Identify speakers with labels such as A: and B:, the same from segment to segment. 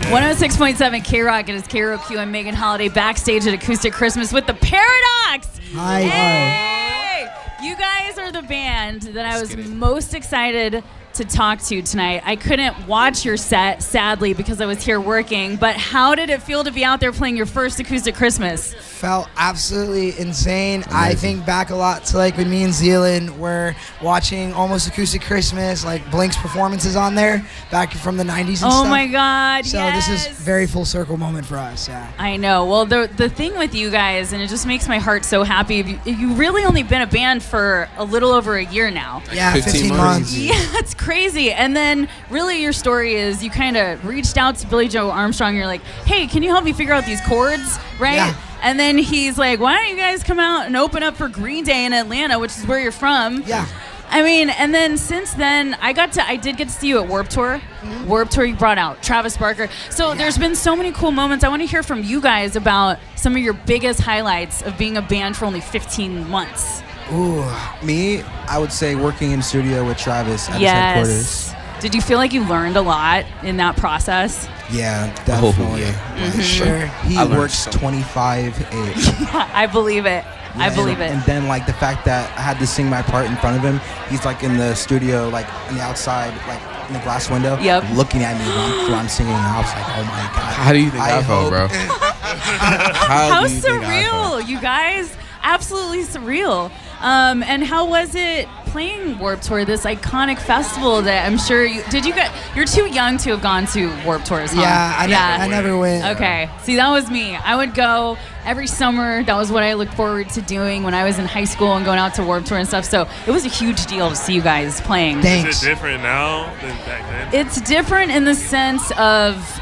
A: 106.7 KROQ. It is KROQ and Megan Holiday backstage at Acoustic Christmas with the Paradox.
B: Hi.
A: Hey! You guys are the band that I was most excited to talk to tonight. I couldn't watch your set, sadly, because I was here working, but how did it feel to be out there playing your first Acoustic Christmas?
B: Felt absolutely insane. I think back a lot to like when me and Zealand were watching Almost Acoustic Christmas, like Blink's performances on there back from the 90s and stuff.
A: Oh my God,
B: So
A: yes.
B: this is very full circle moment for us, yeah.
A: I know. Well, the thing with you guys, and it just makes my heart so happy, you really only been a band for a little over a year now.
B: Yeah, 15 months.
A: Yeah, it's crazy. And then really your story is you kind of reached out to Billy Joe Armstrong. You're like, hey, can you help me figure out these chords, right?
B: Yeah.
A: And then he's like, why don't you guys come out and open up for Green Day in Atlanta, which is where you're from.
B: Yeah.
A: I mean, and then since then, I did get to see you at Warped Tour.
B: Mm-hmm.
A: Warped Tour, you brought out Travis Barker. So there's been so many cool moments. I want to hear from you guys about some of your biggest highlights of being a band for only 15 months.
C: Ooh, me, I would say working in studio with Travis at his headquarters.
A: Did you feel like you learned a lot in that process?
C: Yeah, definitely.
A: Mm-hmm.
B: Sure.
C: He works 25/8.
A: I believe it. I believe it.
C: And then like the fact that I had to sing my part in front of him, he's like in the studio, like on the outside, like in the glass window, looking at me while I'm singing. And I was like, oh my God.
D: How do you think I felt, bro?
A: How surreal, you guys. Absolutely surreal. And how was it playing Warped Tour, this iconic festival that I'm sure you're too young to have gone to Warped Tours, huh?
B: Yeah, I never went.
A: Okay. See, that was me. I would go every summer. That was what I looked forward to doing when I was in high school and going out to Warped Tour and stuff. So it was a huge deal to see you guys playing.
B: Thanks.
E: Is it different now than back then?
A: It's different in the sense of,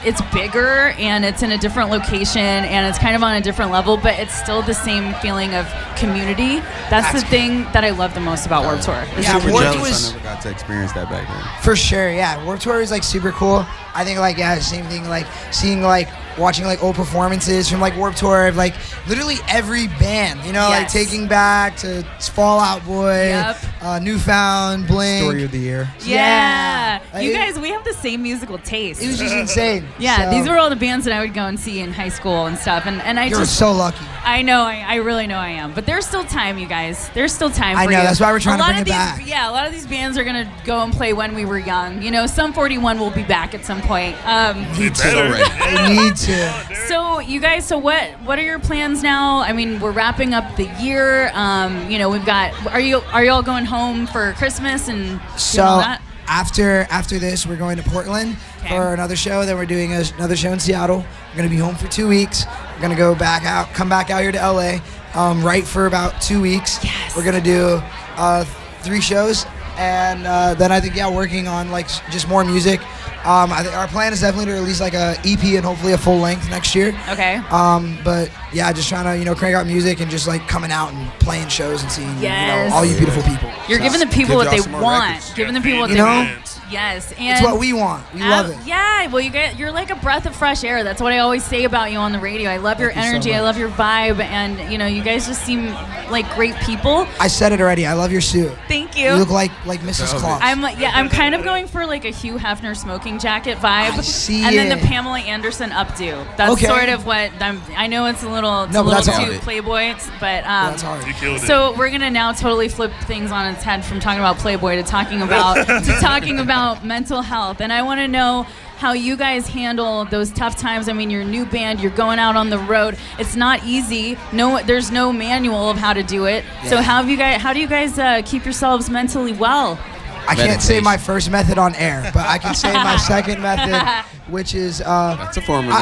A: it's bigger and it's in a different location and it's kind of on a different level, but it's still the same feeling of community. That's the thing that I love the most about Warped Tour.
B: Yeah, Warped was,
D: I never got to experience that back then.
B: for sure, yeah. Warped Tour is like super cool. I think like, same thing, like seeing like watching like old performances from like Warped Tour of like literally every band, like Taking Back to Fall Out Boy, Newfound, Blink.
C: Story of the year.
A: Yeah.
B: Like,
A: You guys, we have the same musical taste.
B: It was just insane.
A: Yeah,
B: So,
A: these were all the bands that I would go and see in high school and stuff. And I
B: you're
A: just
B: so lucky.
A: I know, I really know I am. But there's still time, you guys. There's still time for
B: I know,
A: you.
B: that's why we're trying to bring it
A: these,
B: back.
A: Yeah, a lot of these bands are going to go and play When We Were Young. Sum 41 will be back at some point.
B: Need to.
E: Better.
B: They need to.
A: So, you guys, what are your plans now? I mean, we're wrapping up the year. We've got, are you all going home for Christmas and
B: So
A: all that?
B: after this, we're going to Portland for another show. Then we're doing another show in Seattle. We're going to be home for 2 weeks. We're going to come back out here to LA, write for about 2 weeks.
A: Yes.
B: We're going to do 3 shows. And then I think, working on like just more music. I think our plan is definitely to release like a EP and hopefully a full length next year.
A: Okay.
B: But yeah, just trying to crank out music and just like coming out and playing shows and seeing all you beautiful people.
A: You're giving the people what they want. Giving the people what they want. Yes, and
B: it's what we want. We love it.
A: Yeah, well, you're like a breath of fresh air. That's what I always say about you on the radio. I love your energy. I love your vibe, and you guys just seem like great people.
B: I said it already. I love your suit.
A: Thank you.
B: You look like Mrs. Claus.
A: I'm kind of going for like a Hugh Hefner smoking jacket vibe.
B: I see
A: and then
B: it.
A: the Pamela Anderson updo. That's sort of what I know. It's a little too Playboy, but
B: that's hard.
E: You killed it.
A: So we're gonna now totally flip things on its head from talking about Playboy to talking about mental health, and I want to know how you guys handle those tough times. I mean, you're a new band, you're going out on the road. It's not easy. There's no manual of how to do it. Yeah. So how do you guys keep yourselves mentally well?
B: I can't say my first method on air, but I can say my second method, which is
D: that's a form of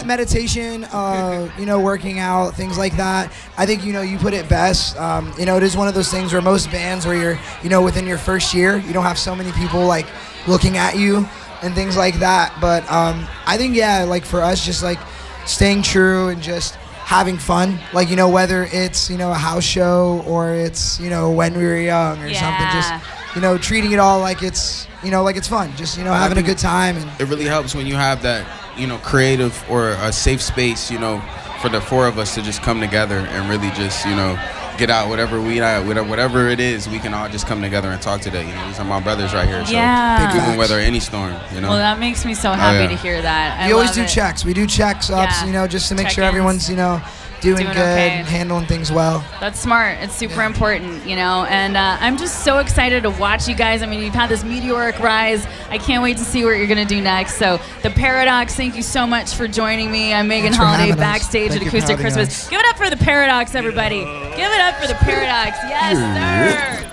B: meditation. I think working out, things like that. I think you put it best. It is one of those things where most bands where you're within your first year, you don't have so many people like looking at you and things like that. But I think like for us, just like staying true and just having fun, like whether it's a house show or it's When We Were Young or something, just treating it all like it's like it's fun, just having a good time. And
D: it really helps when you have that creative or a safe space for the 4 of us to just come together and really just get out whatever it is, we can all just come together and talk today. You know, these are my brothers right here. So
A: Yeah.
D: we can weather any storm. You know.
A: Well, that makes me so happy to hear that.
B: We always do checks. We do checks ups, you know, just to make sure everyone's, you know, doing good,
A: okay.
B: handling things well.
A: That's smart. It's super important, you know, and I'm just so excited to watch you guys. I mean, you've had this meteoric rise. I can't wait to see what you're going to do next. So, The Paradox, thank you so much for joining me. I'm Megan Holiday, backstage at Acoustic Christmas. Give it up for The Paradox, everybody. Give it up for The Paradox. Yes, sir.